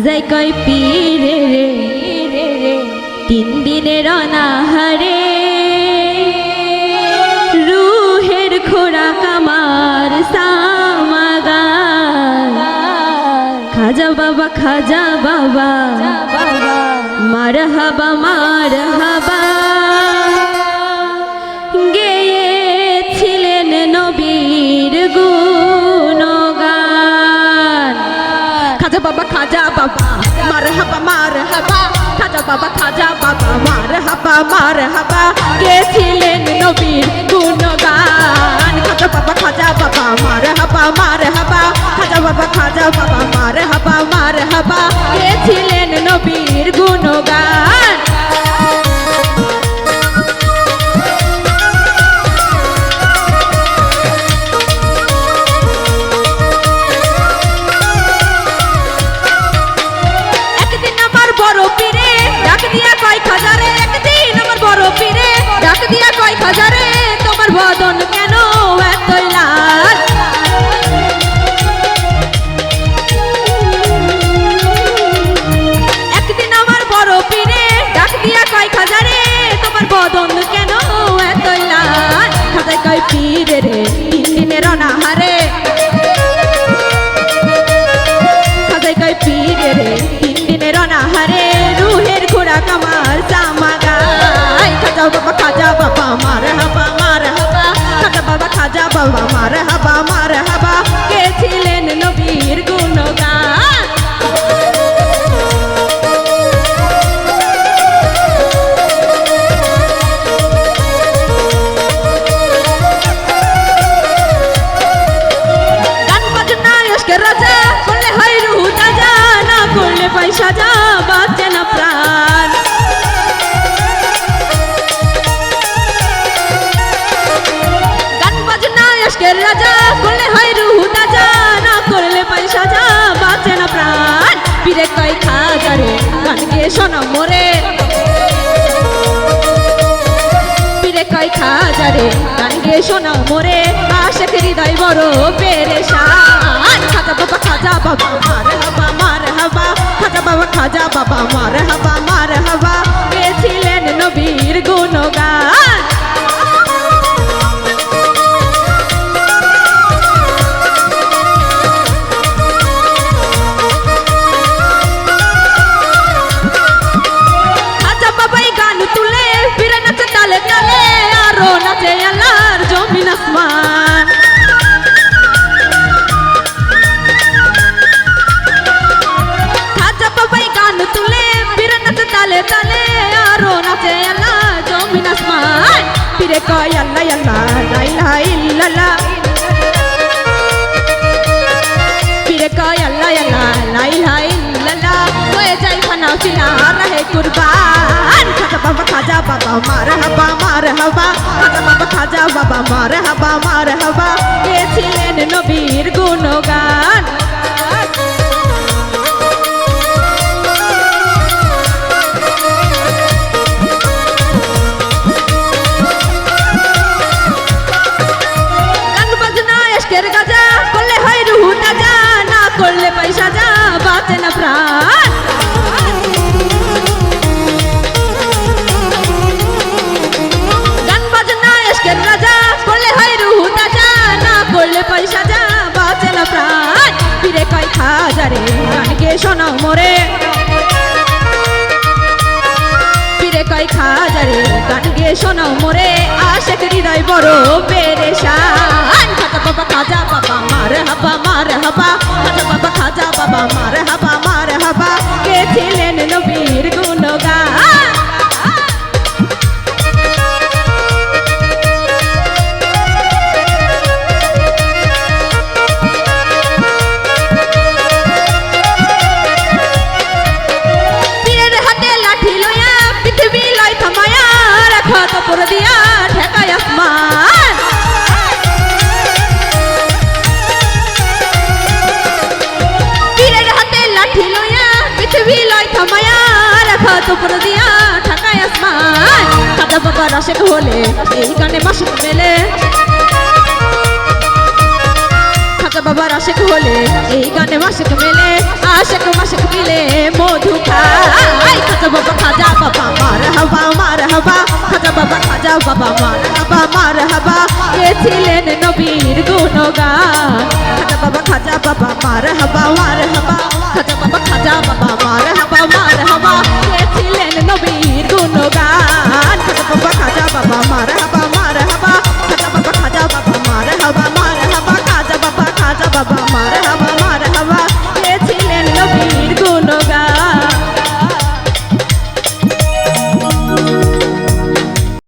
খাজাই কয় পীরে রে তিন দিনের অনাহারে রুহের খোরাক আমার সামাগান। খাজা বাবা মারহাবা মারহাবা গেয়েছিলেন নবীর গুণগান। খাজা বাবা মারহাবা মারহাবা, খাজা বাবা মারহাবা মারহাবা গেয়েছিলেন নবীর গুণগান। খাজা বাবা মারহাবা মারহাবা, খাজা বাবা মারহাবা মারহাবা গেয়েছিলেন নবীর গুণগান। একদিন আমার বড় পীরে ডাক দিয়া কয় খাজারে, একদিন আমার বড় পীরে ডাক দিয়া কয় খাজারে, তোমার বদন কেন এতই লাল? একদিন আমার বড় পীরে ডাক দিয়া কয় খাজারে, তোমার বদন কেন এতই লাল? খাজাই কয় পীরে রে তিন দিনের অনাহারে, খাজাই কয় পীরে রে তিন দিনের অনাহারে রুহের খোরাক আমার সামাগায়। খাজা বাবা মারহাবা মারহাবা, খাজা বাবা মারহাবা মারহাবা গেয়েছিলেন নবীর গুণগান। গান বাজনা ইশকের রাজা করলে হয় রুহ তাজা, না করলে পয়সা যা বাঁচে না প্রাণ। গান বাজনা ইশকের রাজা করলে হয় রুহ তাজা, না করলে পয়সা যা বাঁচে না প্রাণ। পীরে কয় খাজারে গান গেয়ে শোনা মোরে, পীরে কয় খাজারে গান গেয়ে শোনা মোরে, আশেক হৃদয় বড় পেরেশান। খাজা বাবা মারহাবা মারহাবা, খাজা বাবা মারহাবা মারহাবা গেয়েছিলেন নবীর গুণগান। খাজা বাবাই গান তুলে ফিরে নাচে তালে তালে, আরো নাচে আল্লাহর জমিন আসমান। খাজা বাবাই গান তুলে ফিরে নাচে তালে তালে, আরো নাচে আল্লাহ জমিন আসমান। পীরে কয় আল্লাহ আল্লাহ লা ইলাহা ইল্লাল্লাহ, পীরে কয় আল্লাহ আল্লাহ লা ইলাহা ইল্লাল্লাহ হয়ে যায় ফানা ফিনা রাহে কুরবান। খাজা বাবা মারহাবা মারহাবা, খাজা বাবা মারহাবা মারহাবা গেয়েছিলেন নবীর গুণগান। গান বাজনা ইশকের গাজা করলে হয় রুহ তাজা, না করলে পয়সা যা বাঁচে না প্রাণ। গান বাজনা ইশকের রাজা করলে হয় রুহ তাজা, না করলে পয়সা যা বাঁচে না প্রাণ। পীরে কয় খাজারে গান গেয়ে শোনা মোরে, পীরে কয় খাজারে গান গেয়ে শোনা মোরে, আশেক হৃদয় বড় পেরেশান। খাজা বাবা মারহাবা মারহাবা, খাজা বাবা মারহাবা মারহাবা গেয়েছিলেন নবীর গুণগান। পীরের হাতে লাঠি লয়া পৃথিবী লয় থামায়া, রাখো তো পুরো দিয়া ঠেকায় আসমান। পীরের হাতে লাঠি লয়া পৃথিবী লয় থামায়া, রাখো তো পুরো দিয়া ঠেকায় আসমান। খাজা বাবা আশেক হলে এই গানে মাসুক মেলে, বাবার আশেক হলে এই গানে মাসেক মেলে আশেক মাসেক মিলে মধু খায় খাজা বাবা মার হাবা খাজা বাবা মার হাবা কে ছিলেন নবীর গুণগান খাজা বাবা মার হাবা খাজা বাবা মার